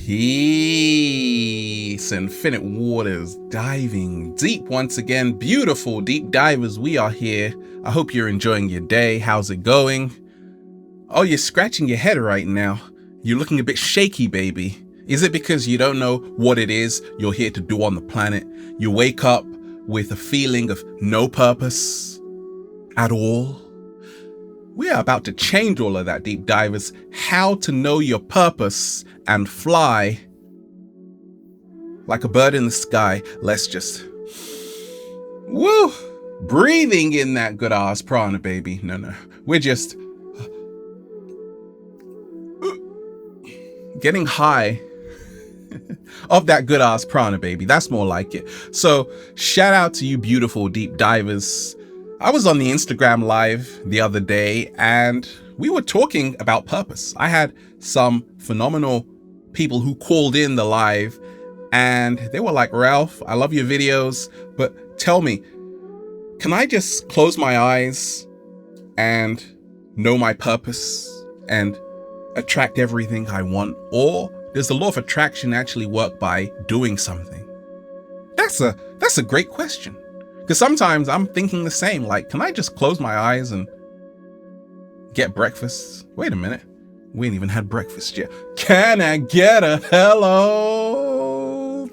Peace, infinite waters, diving deep once again. Beautiful deep divers, we are here. I hope you're enjoying your day. How's it going? Oh, you're scratching your head right now. You're looking a bit shaky, baby. Is it because you don't know what it is you're here to do on the planet? You wake up with a feeling of no purpose at all? We are about to change all of that, deep divers. How to know your purpose and fly like a bird in the sky. Let's just, woo, breathing in that good ass prana, baby. No, we're just getting high of that good ass prana, baby. That's more like it. So shout out to you beautiful deep divers. I was on the Instagram live the other day and we were talking about purpose. I had some phenomenal people who called in the live and they were like, Ralph, I love your videos, but tell me, can I just close my eyes and know my purpose and attract everything I want? Or does the law of attraction actually work by doing something? That's a great question. Because sometimes I'm thinking the same, like, can I just close my eyes and get breakfast? Wait a minute, we ain't even had breakfast yet. Can I get a hello?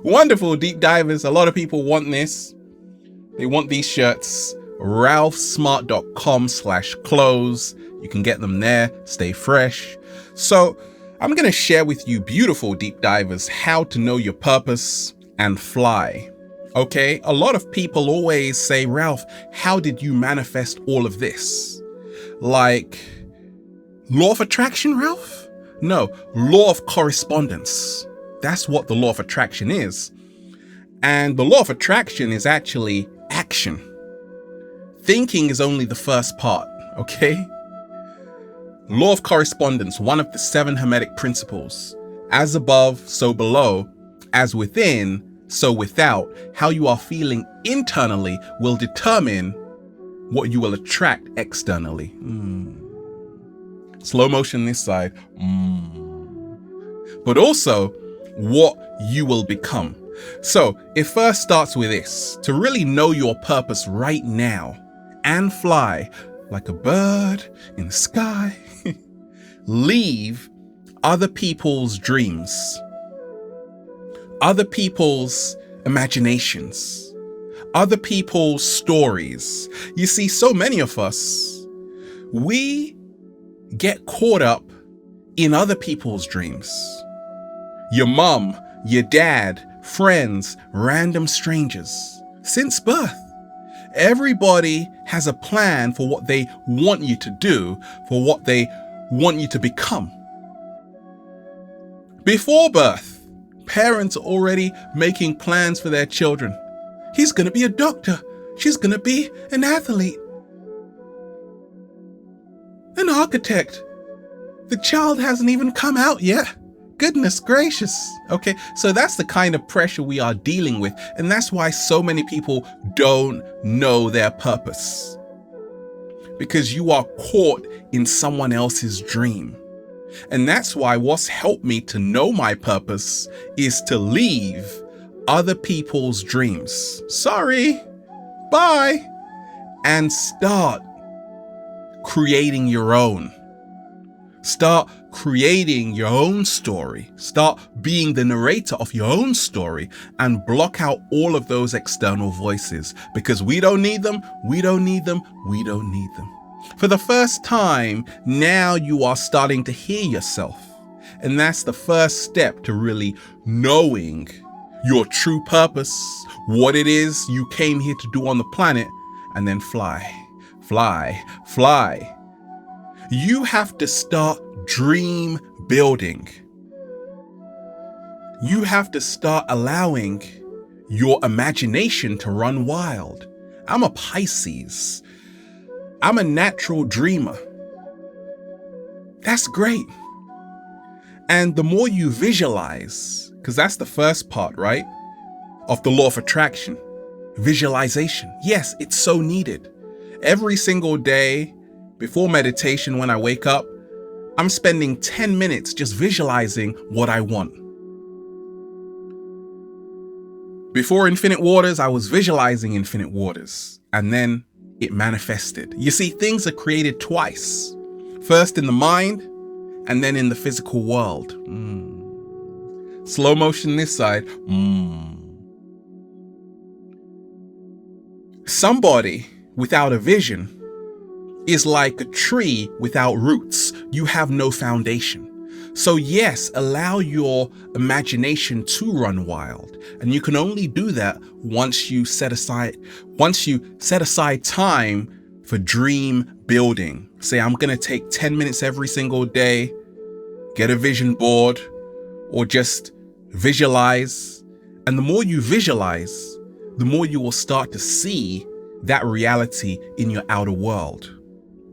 Wonderful deep divers. A lot of people want this. They want these shirts. ralphsmart.com/clothes. You can get them there. Stay fresh. So I'm going to share with you beautiful deep divers how to know your purpose and fly. Okay, a lot of people always say, Ralph, how did you manifest all of this? Like, law of attraction, Ralph? No, law of correspondence. That's what the law of attraction is. And the law of attraction is actually action. Thinking is only the first part, okay? Law of correspondence, one of the 7 Hermetic principles. As above, so below. As within, so without. How you are feeling internally will determine what you will attract externally. Slow motion this side. But also what you will become. So it first starts with this. To really know your purpose right now and fly like a bird in the sky, leave other people's dreams, other people's imaginations, other people's stories. You see, so many of us, we get caught up in other people's dreams. Your mom, your dad, friends, random strangers. Since birth, everybody has a plan for what they want you to do, for what they want you to become. Before birth, parents are already making plans for their children. He's going to be a doctor. She's going to be an athlete. An architect. The child hasn't even come out yet. Goodness gracious. Okay, so that's the kind of pressure we are dealing with. And that's why so many people don't know their purpose. Because you are caught in someone else's dream. And that's why what's helped me to know my purpose is to leave other people's dreams. Sorry, bye. And start creating your own. Start creating your own story. Start being the narrator of your own story and block out all of those external voices because we don't need them. We don't need them. We don't need them. For the first time, now you are starting to hear yourself. And that's the first step to really knowing your true purpose, what it is you came here to do on the planet, and then fly, fly, fly. You have to start dream building. You have to start allowing your imagination to run wild. I'm a Pisces. I'm a natural dreamer. That's great. And the more you visualize, because that's the first part, right, of the law of attraction, visualization. Yes, it's so needed. Every single day before meditation, when I wake up, I'm spending 10 minutes just visualizing what I want. Before Infinite Waters, I was visualizing Infinite Waters, and then it manifested. You see, things are created twice. First in the mind, and then in the physical world. Slow motion this side. Somebody without a vision is like a tree without roots. You have no foundation. So yes, allow your imagination to run wild. And you can only do that once you set aside time for dream building. Say, I'm going to take 10 minutes every single day, get a vision board, or just visualize. And the more you visualize, the more you will start to see that reality in your outer world.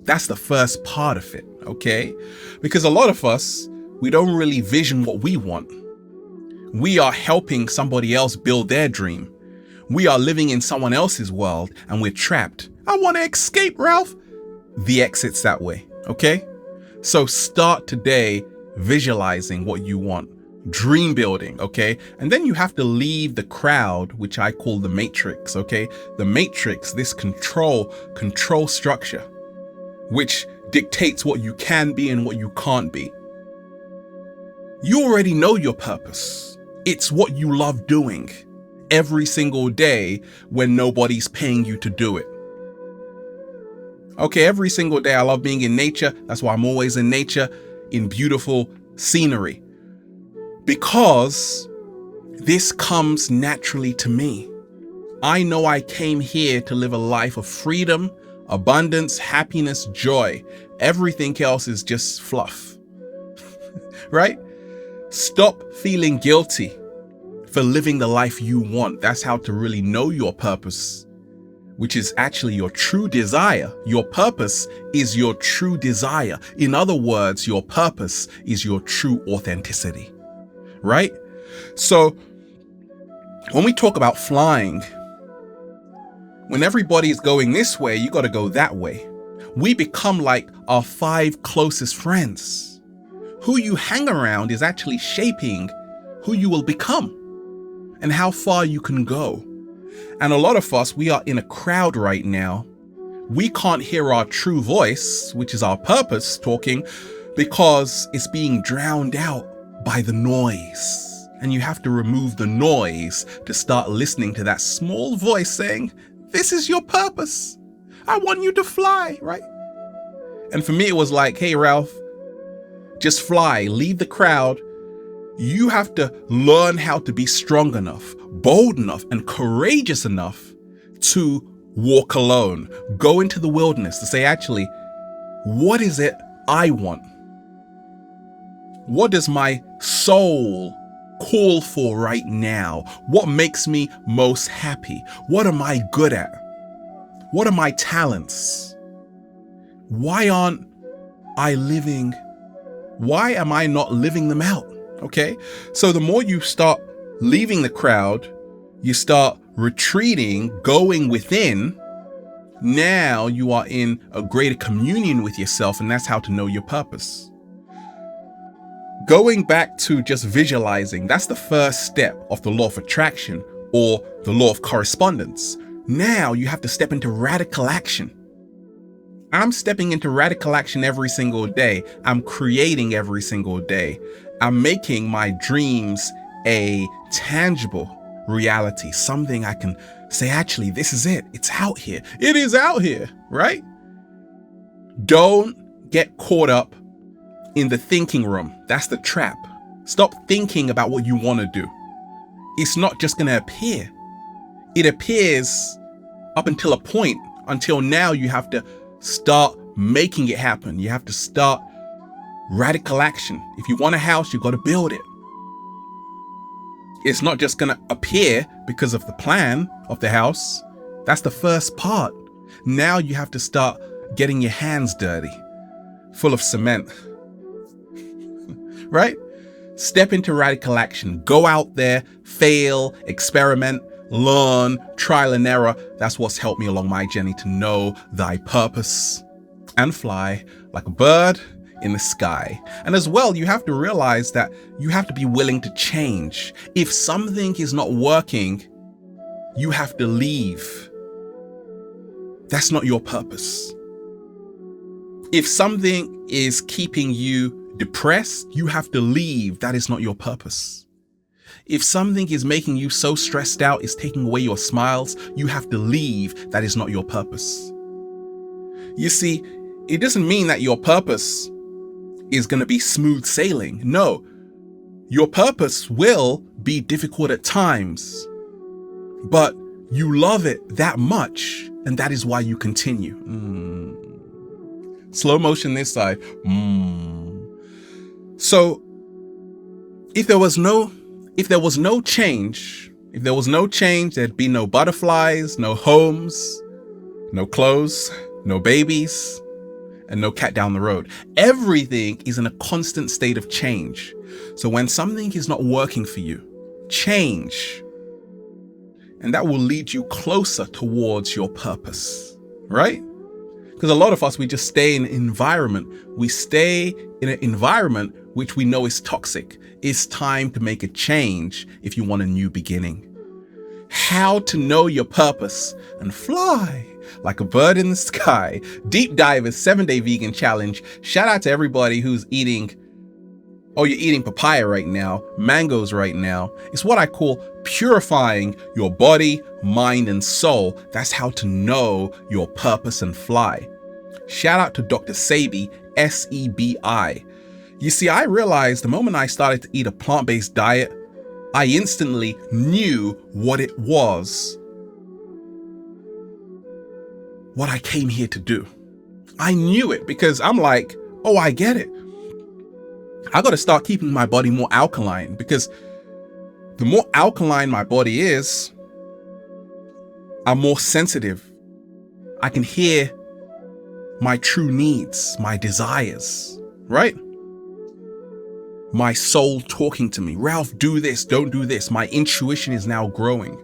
That's the first part of it, okay? Because a lot of us, we don't really vision what we want. We are helping somebody else build their dream. We are living in someone else's world and we're trapped. I want to escape, Ralph. The exit's that way, okay? So start today visualizing what you want. Dream building, okay? And then you have to leave the crowd, which I call the matrix, okay? The matrix, this control structure, which dictates what you can be and what you can't be. You already know your purpose. It's what you love doing every single day when nobody's paying you to do it. Okay, every single day I love being in nature. That's why I'm always in nature, in beautiful scenery. Because this comes naturally to me. I know I came here to live a life of freedom, abundance, happiness, joy. Everything else is just fluff. Right? Stop feeling guilty for living the life you want. That's how to really know your purpose, which is actually your true desire. Your purpose is your true desire. In other words, your purpose is your true authenticity, right? So when we talk about flying, when everybody is going this way, you got to go that way. We become like our 5 closest friends. Who you hang around is actually shaping who you will become and how far you can go. And a lot of us, we are in a crowd right now. We can't hear our true voice, which is our purpose, talking because it's being drowned out by the noise. And you have to remove the noise to start listening to that small voice saying, this is your purpose. I want you to fly, right? And for me, it was like, hey, Ralph, just fly, leave the crowd. You have to learn how to be strong enough, bold enough, and courageous enough to walk alone. Go into the wilderness to say, actually, what is it I want? What does my soul call for right now? What makes me most happy? What am I good at? What are my talents? Why am I not living them out? Okay. So the more you start leaving the crowd, you start retreating, going within. Now you are in a greater communion with yourself, and that's how to know your purpose. Going back to just visualizing, that's the first step of the law of attraction or the law of correspondence. Now you have to step into radical action. I'm stepping into radical action every single day. I'm creating every single day. I'm making my dreams a tangible reality, something I can say, actually, this is it. It's out here. It is out here, right? Don't get caught up in the thinking room. That's the trap. Stop thinking about what you want to do. It's not just going to appear. It appears up until a point. Until now, you have to start making it happen. You have to start radical action. If you want a house, you got to build it. It's not just going to appear because of the plan of the house. That's the first part. Now you have to start getting your hands dirty, full of cement. Right? Step into radical action. Go out there, fail, experiment, learn, trial and error. That's what's helped me along my journey to know thy purpose and fly like a bird in the sky. And as well, you have to realize that you have to be willing to change. If something is not working, you have to leave. That's not your purpose. If something is keeping you depressed, you have to leave. That is not your purpose. If something is making you so stressed out, is taking away your smiles, you have to leave. That is not your purpose. You see, it doesn't mean that your purpose is going to be smooth sailing. No, your purpose will be difficult at times, but you love it that much, and that is why you continue. Slow motion this side. So if there was no change, there'd be no butterflies, no homes, no clothes, no babies, and no cat down the road. Everything is in a constant state of change. So when something is not working for you, change. And that will lead you closer towards your purpose, right? Because a lot of us, we just stay in an environment. We stay in an environment which we know is toxic. It's time to make a change if you want a new beginning. How to know your purpose and fly like a bird in the sky. Deep Divers 7-Day Vegan Challenge. Shout out to everybody who's eating, you're eating papaya right now, mangoes right now. It's what I call purifying your body, mind, and soul. That's how to know your purpose and fly. Shout out to Dr. Sebi, S-E-B-I. You see, I realized the moment I started to eat a plant-based diet, I instantly knew what it was, what I came here to do. I knew it because I'm like, oh, I get it. I got to start keeping my body more alkaline, because the more alkaline my body is, I'm more sensitive. I can hear my true needs, my desires, right? My soul talking to me. Ralph, do this, don't do this. My intuition is now growing.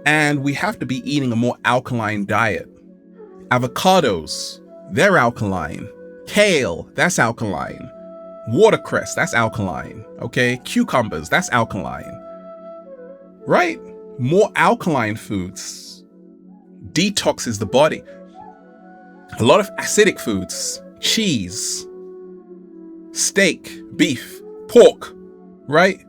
And we have to be eating a more alkaline diet. Avocados, they're alkaline. Kale, that's alkaline. Watercress, that's alkaline. Okay, cucumbers, that's alkaline. Right? More alkaline foods detoxes the body. A lot of acidic foods, cheese, steak, beef, pork, right?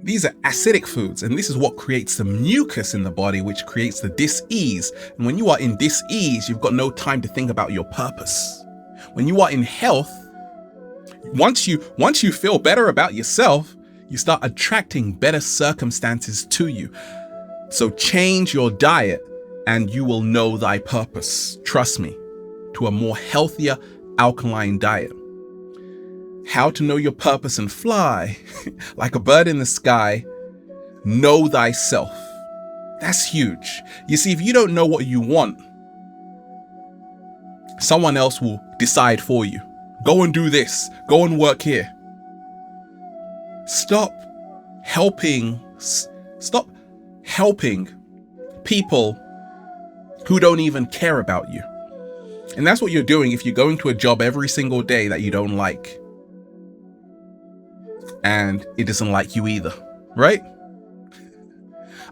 These are acidic foods, and this is what creates the mucus in the body, which creates the dis-ease. And when you are in dis-ease, you've got no time to think about your purpose. When you are in health, once you feel better about yourself, you start attracting better circumstances to you. So change your diet and you will know thy purpose. Trust me, to a more healthier, alkaline diet. How to know your purpose and fly like a bird in the sky. Know thyself. That's huge. You see, if you don't know what you want, someone else will decide for you. Go and do this. Go and work here. Stop helping people who don't even care about you. And that's what you're doing if you're going to a job every single day that you don't like. And it doesn't like you either, right?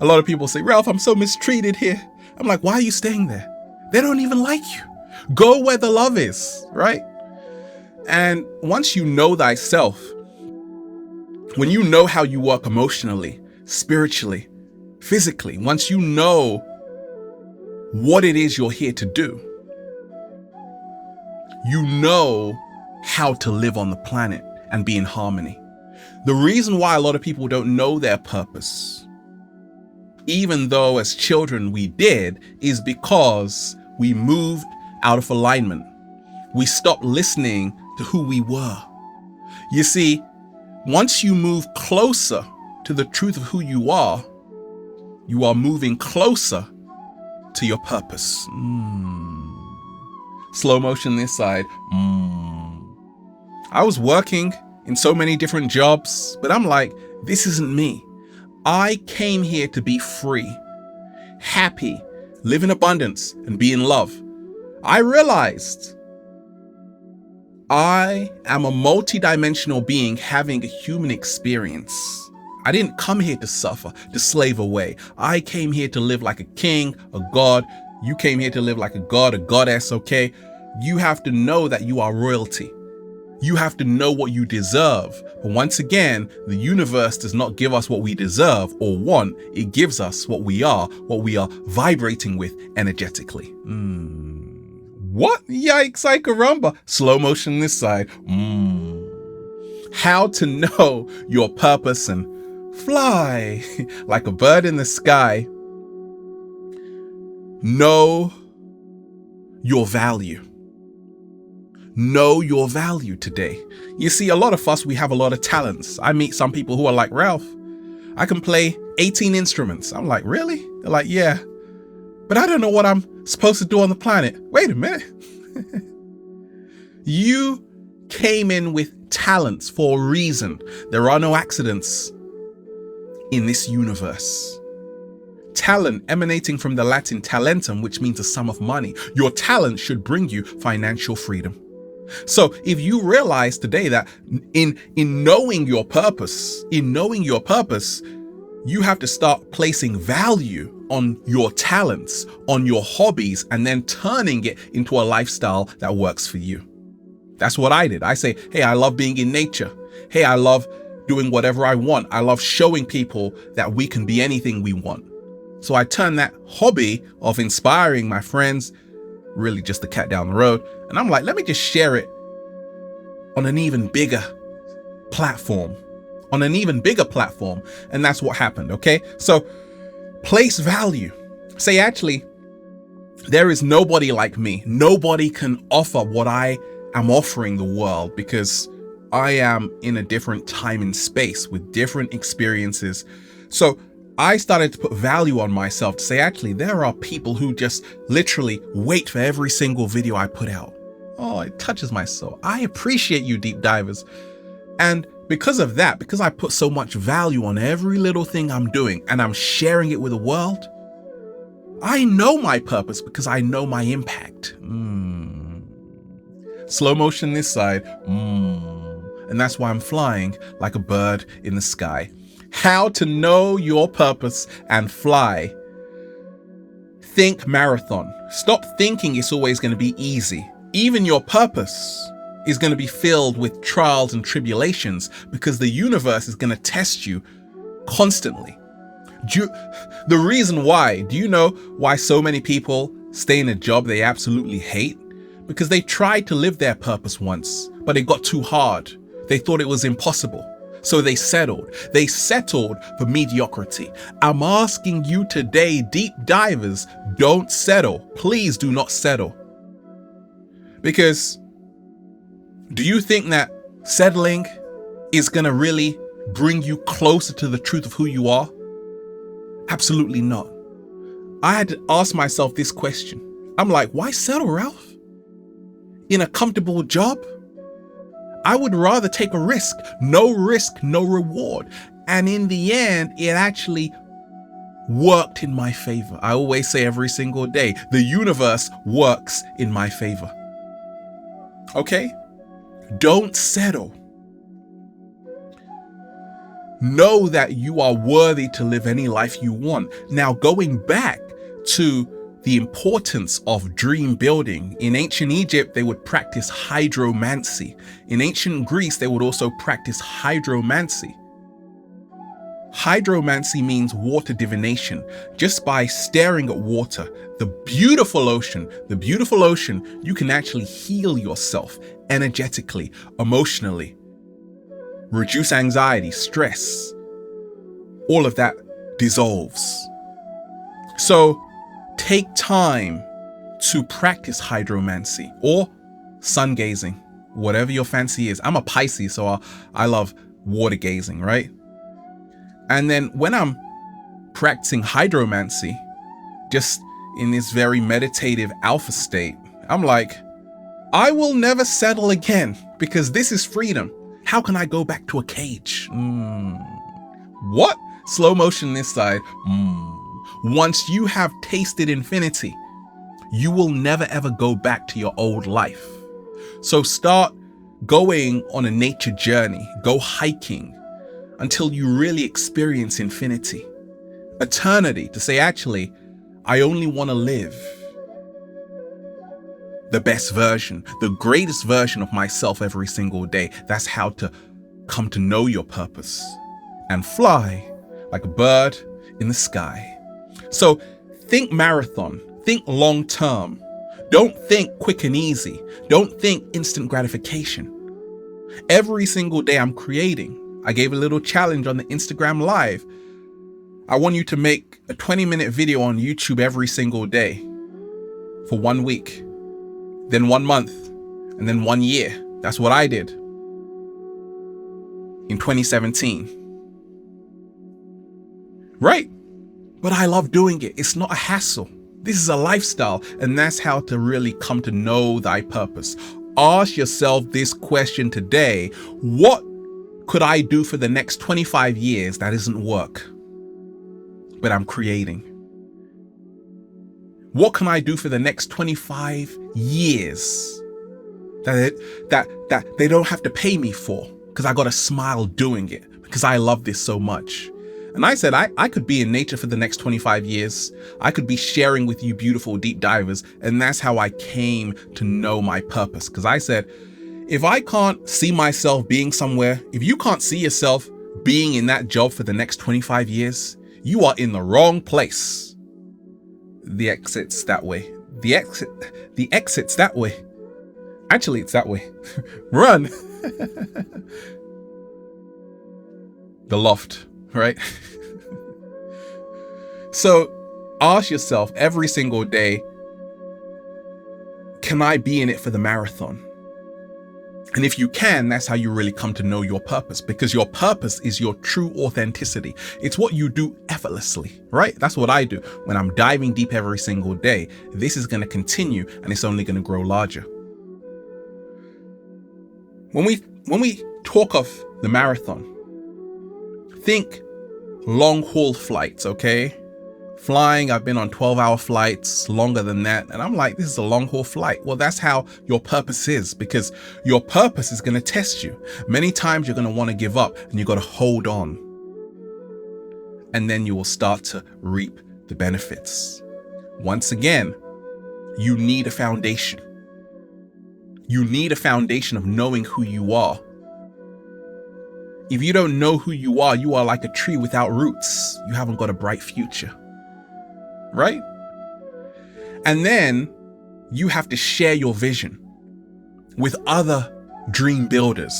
A lot of people say, Ralph, I'm so mistreated here. I'm like, why are you staying there? They don't even like you. Go where the love is, right? And once you know thyself, when you know how you work emotionally, spiritually, physically, once you know what it is you're here to do, you know how to live on the planet and be in harmony. The reason why a lot of people don't know their purpose, even though as children we did, is because we moved out of alignment. We stopped listening to who we were. You see, once you move closer to the truth of who you are moving closer to your purpose. Slow motion this side. I was working in so many different jobs, but I'm like, this isn't me. I came here to be free, happy, live in abundance, and be in love. I realized I am a multidimensional being having a human experience. I didn't come here to suffer, to slave away. I came here to live like a king, a god. You came here to live like a god, a goddess, okay? You have to know that you are royalty. You have to know what you deserve. But once again, the universe does not give us what we deserve or want. It gives us what we are vibrating with energetically. What? Yikes, I caramba. Slow motion this side. How to know your purpose and fly like a bird in the sky. Know your value. Know your value today. You see, a lot of us, we have a lot of talents. I meet some people who are like, Ralph, I can play 18 instruments. I'm like, really? They're like, yeah, but I don't know what I'm supposed to do on the planet. Wait a minute. You came in with talents for a reason. There are no accidents in this universe. Talent emanating from the Latin talentum, which means a sum of money. Your talent should bring you financial freedom. So if you realize today that in knowing your purpose, you have to start placing value on your talents, on your hobbies, and then turning it into a lifestyle that works for you. That's what I did. I say, hey, I love being in nature. Hey, I love doing whatever I want. I love showing people that we can be anything we want. So I turned that hobby of inspiring my friends, really just the cat down the road, and I'm like, let me just share it on an even bigger platform. And that's what happened, okay? So place value. Say, actually, there is nobody like me. Nobody can offer what I am offering the world because I am in a different time and space with different experiences. So I started to put value on myself to say, actually, there are people who just literally wait for every single video I put out. Oh, it touches my soul. I appreciate you, deep divers. And because of that, because I put so much value on every little thing I'm doing and I'm sharing it with the world, I know my purpose because I know my impact. Slow motion this side. And that's why I'm flying like a bird in the sky. How to know your purpose and fly. Think marathon. Stop thinking it's always going to be easy. Even your purpose is going to be filled with trials and tribulations because the universe is going to test you constantly. The reason why, do you know why so many people stay in a job they absolutely hate? Because they tried to live their purpose once, but it got too hard. They thought it was impossible. So they settled. They settled for mediocrity. I'm asking you today, deep divers, don't settle. Please do not settle. Because do you think that settling is going to really bring you closer to the truth of who you are? Absolutely not. I had to ask myself this question. I'm like, why settle, Ralph? In a comfortable job? I would rather take a risk. No risk, no reward. And in the end, it actually worked in my favor. I always say every single day, the universe works in my favor. Okay? Don't settle. Know that you are worthy to live any life you want. Now, going back to the importance of dream building. In ancient Egypt, they would practice hydromancy. In ancient Greece, they would also practice hydromancy. Hydromancy means water divination. Just by staring at water, the beautiful ocean, you can actually heal yourself energetically, emotionally, reduce anxiety, stress. All of that dissolves. So take time to practice hydromancy or sun gazing, whatever your fancy is. I'm a Pisces, so I love water gazing, right? And then when I'm practicing hydromancy, just in this very meditative alpha state, I'm like, I will never settle again because this is freedom. How can I go back to a cage? What? Slow motion this side. Once you have tasted infinity, you will never ever go back to your old life. So start going on a nature journey, go hiking until you really experience infinity, eternity, to say, actually, I only want to live the best version, the greatest version of myself every single day. That's how to come to know your purpose and fly like a bird in the sky. So think marathon, think long term. Don't think quick and easy. Don't think instant gratification. Every single day I'm creating. I gave a little challenge on the Instagram Live. I want you to make a 20-minute video on YouTube every single day for 1 week, then 1 month, and then 1 year. That's what I did in 2017. Right? But I love doing it. It's not a hassle. This is a lifestyle, and that's how to really come to know thy purpose. Ask yourself this question today: what could I do for the next 25 years that isn't work, but I'm creating? What can I do for the next 25 years that they don't have to pay me for, because I got a smile doing it, because I love this so much? And I said, I could be in nature for the next 25 years. I could be sharing with you beautiful deep divers. And that's how I came to know my purpose. Because I said, if I can't see myself being somewhere, if you can't see yourself being in that job for the next 25 years, you are in the wrong place. The exit's that way. The exit's that way. Actually, it's that way. Run. The loft. Right? So ask yourself every single day, can I be in it for the marathon? And if you can, that's how you really come to know your purpose, because your purpose is your true authenticity. It's what you do effortlessly, right? That's what I do when I'm diving deep every single day. This is going to continue, and it's only going to grow larger. When we talk of the marathon, think long haul flights, okay? Flying, I've been on 12-hour flights, longer than that. And I'm like, this is a long haul flight. Well, that's how your purpose is, because your purpose is going to test you. Many times you're going to want to give up, and you've got to hold on. And then you will start to reap the benefits. Once again, you need a foundation. You need a foundation of knowing who you are. If you don't know who you are like a tree without roots. You haven't got a bright future, right? And then you have to share your vision with other dream builders.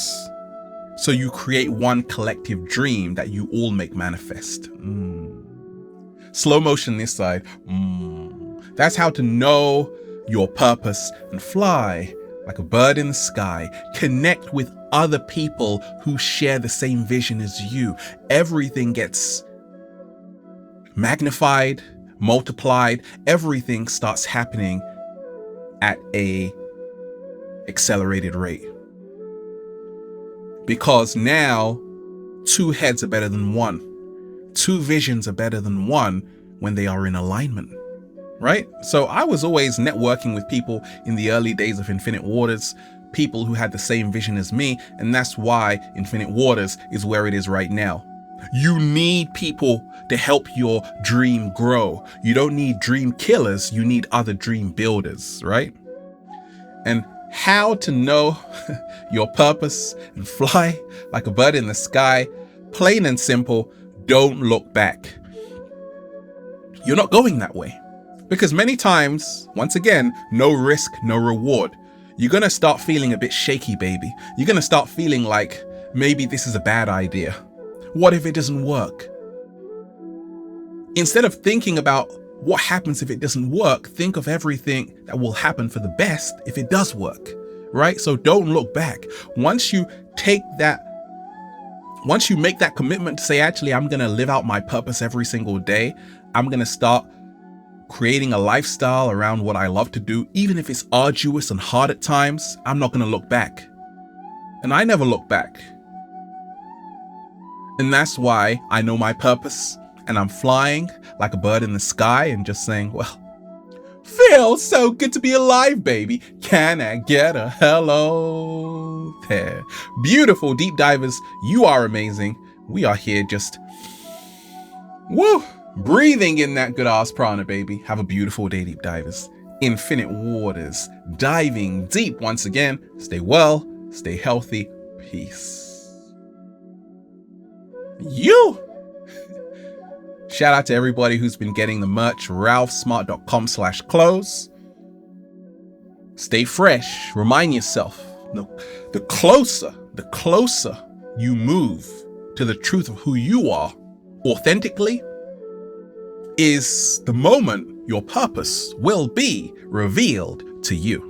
So you create one collective dream that you all make manifest. Slow motion this side. That's how to know your purpose and fly like a bird in the sky. Connect with other people who share the same vision as you. Everything gets magnified, multiplied. Everything starts happening at a accelerated rate. Because now 2 heads are better than 1. 2 visions are better than 1 when they are in alignment. Right? So I was always networking with people in the early days of Infinite Waters, people who had the same vision as me, and that's why Infinite Waters is where it is right now. You need people to help your dream grow. You don't need dream killers, you need other dream builders, right? And how to know your purpose and fly like a bird in the sky, plain and simple, don't look back. You're not going that way. Because many times, once again, no risk, no reward. You're going to start feeling a bit shaky, baby. You're going to start feeling like maybe this is a bad idea. What if it doesn't work? Instead of thinking about what happens if it doesn't work, think of everything that will happen for the best if it does work, right? So don't look back. Once you make that commitment to say, actually, I'm going to live out my purpose every single day. I'm going to start creating a lifestyle around what I love to do, even if it's arduous and hard at times. I'm not going to look back. And I never look back. And that's why I know my purpose, and I'm flying like a bird in the sky and just saying, well, feels so good to be alive, baby. Can I get a hello? pair. Beautiful deep divers, you are amazing. We are here just, woo, breathing in that good ass prana, baby. Have a beautiful day, deep divers. Infinite waters, diving deep once again. Stay well, stay healthy. Peace. You. Shout out to everybody who's been getting the merch, ralphsmart.com/clothes. Stay fresh. Remind yourself, the closer you move to the truth of who you are authentically is the moment your purpose will be revealed to you.